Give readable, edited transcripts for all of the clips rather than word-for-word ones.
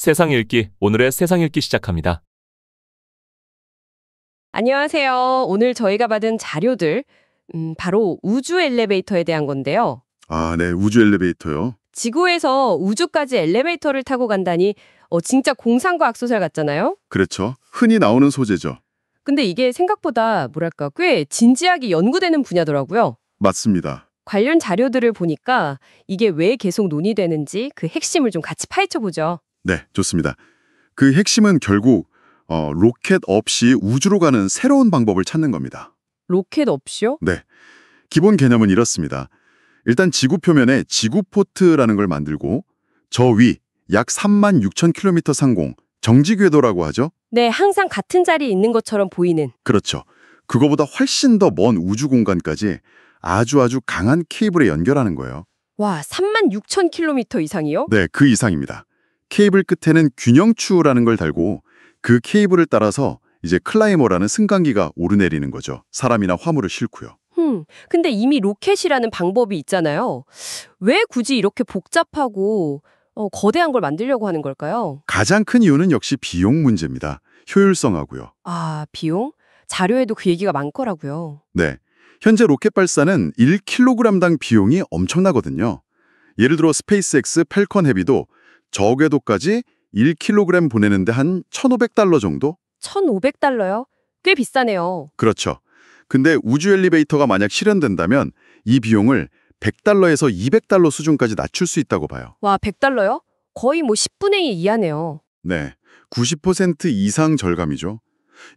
세상 읽기, 오늘의 세상 읽기 시작합니다. 안녕하세요. 오늘 저희가 받은 자료들, 바로 우주 엘리베이터에 대한 건데요. 아, 네. 우주 엘리베이터요. 지구에서 우주까지 엘리베이터를 타고 간다니 진짜 공상과학 소설 같잖아요? 그렇죠. 흔히 나오는 소재죠. 근데 이게 생각보다 뭐랄까 꽤 진지하게 연구되는 분야더라고요. 맞습니다. 관련 자료들을 보니까 이게 왜 계속 논의되는지 그 핵심을 좀 같이 파헤쳐보죠. 네, 좋습니다. 그 핵심은 결국 로켓 없이 우주로 가는 새로운 방법을 찾는 겁니다. 로켓 없이요? 네. 기본 개념은 이렇습니다. 일단 지구 표면에 지구포트라는 걸 만들고 저 위 약 36,000km 상공, 정지궤도라고 하죠? 네, 항상 같은 자리에 있는 것처럼 보이는. 그렇죠. 그거보다 훨씬 더 먼 우주 공간까지 아주 강한 케이블에 연결하는 거예요. 와, 36,000km 이상이요? 네, 그 이상입니다. 케이블 끝에는 균형추라는 걸 달고 그 케이블을 따라서 이제 클라이머라는 승강기가 오르내리는 거죠. 사람이나 화물을 싣고요. 근데 이미 로켓이라는 방법이 있잖아요. 왜 굳이 이렇게 복잡하고 거대한 걸 만들려고 하는 걸까요? 가장 큰 이유는 역시 비용 문제입니다. 효율성하고요. 아, 비용? 자료에도 그 얘기가 많더라고요. 네, 현재 로켓 발사는 1kg당 비용이 엄청나거든요. 예를 들어 스페이스X 펠컨 헤비도 저궤도까지 1kg 보내는데 한 $1,500 정도? 1,500달러요? 꽤 비싸네요. 그렇죠. 근데 우주 엘리베이터가 만약 실현된다면 이 비용을 $100에서 $200 수준까지 낮출 수 있다고 봐요. 와, 100달러요? 거의 뭐 10분의 1 이하네요. 네, 90% 이상 절감이죠.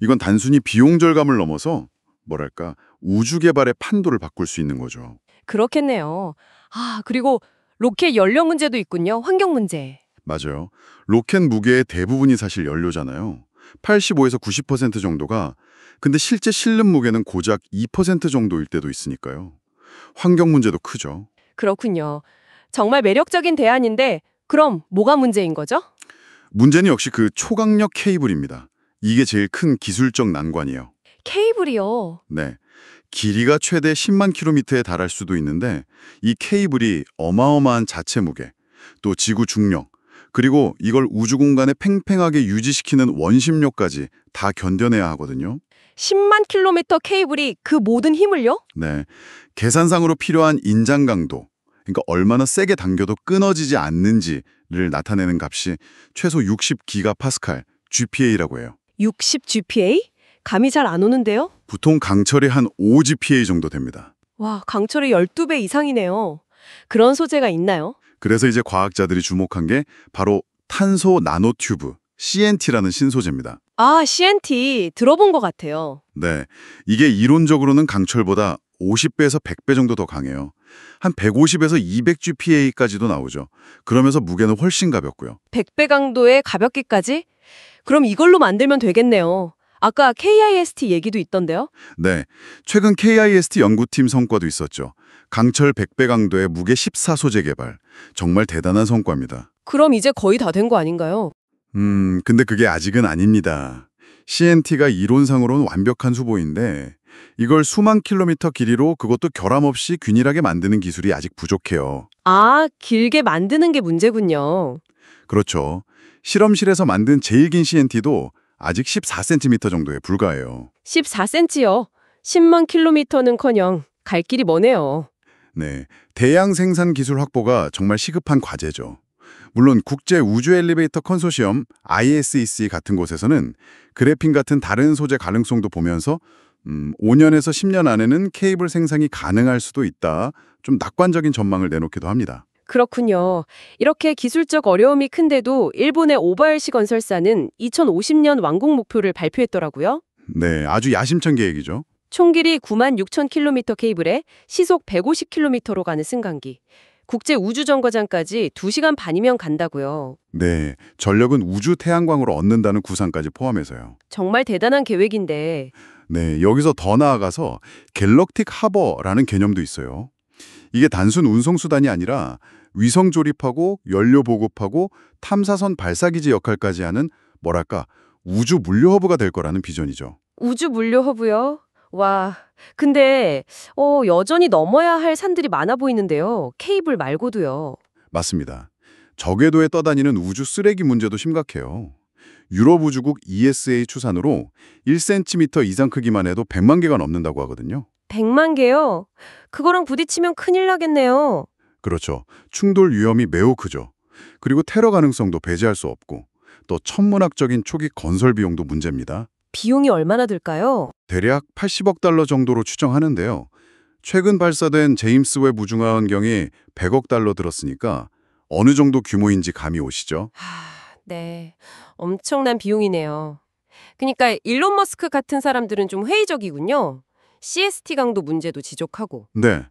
이건 단순히 비용 절감을 넘어서 뭐랄까 우주 개발의 판도를 바꿀 수 있는 거죠. 그렇겠네요. 아, 그리고 로켓 연료 문제도 있군요. 환경 문제. 맞아요. 로켓 무게의 대부분이 사실 연료잖아요. 85에서 90% 정도가, 근데 실제 실름 무게는 고작 2% 정도일 때도 있으니까요. 환경 문제도 크죠. 그렇군요. 정말 매력적인 대안인데 그럼 뭐가 문제인 거죠? 문제는 역시 그 초강력 케이블입니다. 이게 제일 큰 기술적 난관이에요. 케이블이요. 네, 길이가 최대 10만 킬로미터에 달할 수도 있는데 이 케이블이 어마어마한 자체 무게, 또 지구 중력, 그리고 이걸 우주 공간에 팽팽하게 유지시키는 원심력까지 다 견뎌내야 하거든요. 10만 킬로미터 케이블이 그 모든 힘을요? 네, 계산상으로 필요한 인장 강도, 그러니까 얼마나 세게 당겨도 끊어지지 않는지를 나타내는 값이 최소 60기가파스칼, GPA라고 해요. 60 GPA? 감이 잘 안 오는데요? 보통 강철이 한 5GPA 정도 됩니다. 와, 강철의 12배 이상이네요. 그런 소재가 있나요? 그래서 이제 과학자들이 주목한 게 바로 탄소 나노튜브, CNT라는 신소재입니다. 아, CNT 들어본 것 같아요. 네, 이게 이론적으로는 강철보다 50배에서 100배 정도 더 강해요. 한 150에서 200GPA까지도 나오죠. 그러면서 무게는 훨씬 가볍고요. 100배 강도의 가볍기까지? 그럼 이걸로 만들면 되겠네요. 아까 KIST 얘기도 있던데요? 네, 최근 KIST 연구팀 성과도 있었죠. 강철 100배 강도의 무게 14소재 개발. 정말 대단한 성과입니다. 그럼 이제 거의 다 된 거 아닌가요? 근데 그게 아직은 아닙니다. CNT가 이론상으로는 완벽한 수보인데 이걸 수만 킬로미터 길이로 그것도 결함 없이 균일하게 만드는 기술이 아직 부족해요. 아, 길게 만드는 게 문제군요. 그렇죠. 실험실에서 만든 제일 긴 CNT도 아직 14cm 정도에 불과해요. 14cm요. 10만 킬로미터는커녕 갈 길이 머네요. 네, 대량 생산 기술 확보가 정말 시급한 과제죠. 물론 국제 우주 엘리베이터 컨소시엄 ISEC 같은 곳에서는 그래핀 같은 다른 소재 가능성도 보면서 5년에서 10년 안에는 케이블 생산이 가능할 수도 있다. 좀 낙관적인 전망을 내놓기도 합니다. 그렇군요. 이렇게 기술적 어려움이 큰데도 일본의 오바야시 건설사는 2050년 완공 목표를 발표했더라고요. 네, 아주 야심찬 계획이죠. 총 길이 9만 6천 킬로미터 케이블에 시속 150km로 가는 승강기. 국제 우주정거장까지 2시간 반이면 간다고요. 네, 전력은 우주 태양광으로 얻는다는 구상까지 포함해서요. 정말 대단한 계획인데 네, 여기서 더 나아가서 갤럭틱 하버라는 개념도 있어요. 이게 단순 운송수단이 아니라 위성 조립하고 연료 보급하고 탐사선 발사기지 역할까지 하는 뭐랄까 우주 물류 허브가 될 거라는 비전이죠. 우주 물류 허브요? 와, 근데 여전히 넘어야 할 산들이 많아 보이는데요. 케이블 말고도요. 맞습니다. 저궤도에 떠다니는 우주 쓰레기 문제도 심각해요. 유럽 우주국 ESA 추산으로 1cm 이상 크기만 해도 100만 개가 넘는다고 하거든요. 100만 개요? 그거랑 부딪히면 큰일 나겠네요. 그렇죠. 충돌 위험이 매우 크죠. 그리고 테러 가능성도 배제할 수 없고 또 천문학적인 초기 건설 비용도 문제입니다. 비용이 얼마나 들까요? 대략 80억 달러 정도로 추정하는데요. 최근 발사된 제임스 웹 우주망원경이 100억 달러 들었으니까 어느 정도 규모인지 감이 오시죠? 네. 엄청난 비용이네요. 그러니까 일론 머스크 같은 사람들은 좀 회의적이군요. CST 강도 문제도 지적하고. 네.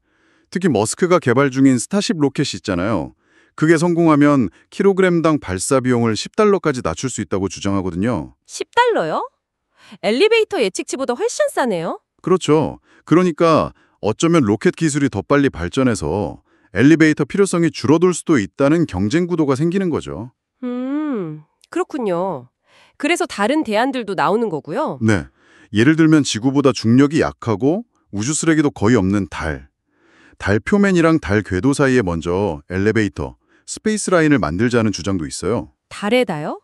특히 머스크가 개발 중인 스타쉽 로켓이 있잖아요. 그게 성공하면 킬로그램당 발사 비용을 10달러까지 낮출 수 있다고 주장하거든요. 10달러요? 엘리베이터 예측치보다 훨씬 싸네요. 그렇죠. 그러니까 어쩌면 로켓 기술이 더 빨리 발전해서 엘리베이터 필요성이 줄어들 수도 있다는 경쟁 구도가 생기는 거죠. 그렇군요. 그래서 다른 대안들도 나오는 거고요. 네. 예를 들면 지구보다 중력이 약하고 우주 쓰레기도 거의 없는 달. 달 표면이랑 달 궤도 사이에 먼저 엘리베이터, 스페이스 라인을 만들자는 주장도 있어요. 달에다요?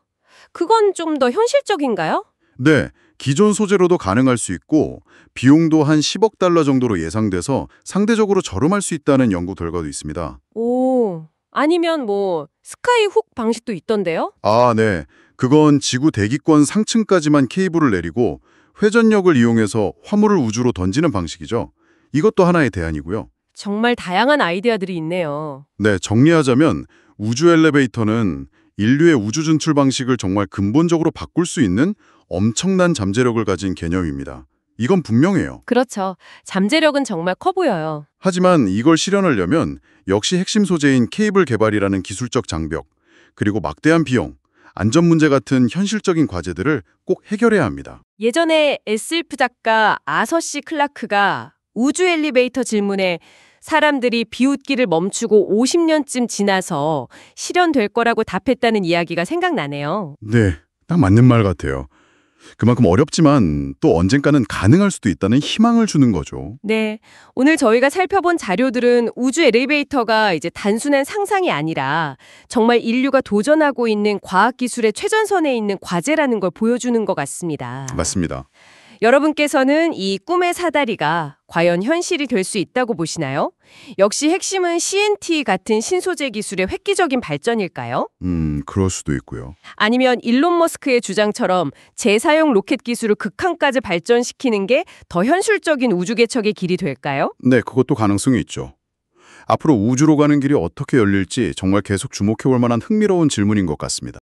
그건 좀 더 현실적인가요? 네. 기존 소재로도 가능할 수 있고 비용도 한 10억 달러 정도로 예상돼서 상대적으로 저렴할 수 있다는 연구 결과도 있습니다. 오, 아니면 뭐 스카이훅 방식도 있던데요? 아, 네. 그건 지구 대기권 상층까지만 케이블을 내리고 회전력을 이용해서 화물을 우주로 던지는 방식이죠. 이것도 하나의 대안이고요. 정말 다양한 아이디어들이 있네요. 네, 정리하자면 우주 엘리베이터는 인류의 우주 진출 방식을 정말 근본적으로 바꿀 수 있는 엄청난 잠재력을 가진 개념입니다. 이건 분명해요. 그렇죠. 잠재력은 정말 커 보여요. 하지만 이걸 실현하려면 역시 핵심 소재인 케이블 개발이라는 기술적 장벽, 그리고 막대한 비용, 안전 문제 같은 현실적인 과제들을 꼭 해결해야 합니다. 예전에 SF 작가 아서 씨 클라크가 우주 엘리베이터 질문에 사람들이 비웃기를 멈추고 50년쯤 지나서 실현될 거라고 답했다는 이야기가 생각나네요. 네, 딱 맞는 말 같아요. 그만큼 어렵지만 또 언젠가는 가능할 수도 있다는 희망을 주는 거죠. 네, 오늘 저희가 살펴본 자료들은 우주 엘리베이터가 이제 단순한 상상이 아니라 정말 인류가 도전하고 있는 과학기술의 최전선에 있는 과제라는 걸 보여주는 것 같습니다. 맞습니다. 여러분께서는 이 꿈의 사다리가 과연 현실이 될 수 있다고 보시나요? 역시 핵심은 CNT 같은 신소재 기술의 획기적인 발전일까요? 그럴 수도 있고요. 아니면 일론 머스크의 주장처럼 재사용 로켓 기술을 극한까지 발전시키는 게 더 현실적인 우주 개척의 길이 될까요? 네, 그것도 가능성이 있죠. 앞으로 우주로 가는 길이 어떻게 열릴지 정말 계속 주목해 볼 만한 흥미로운 질문인 것 같습니다.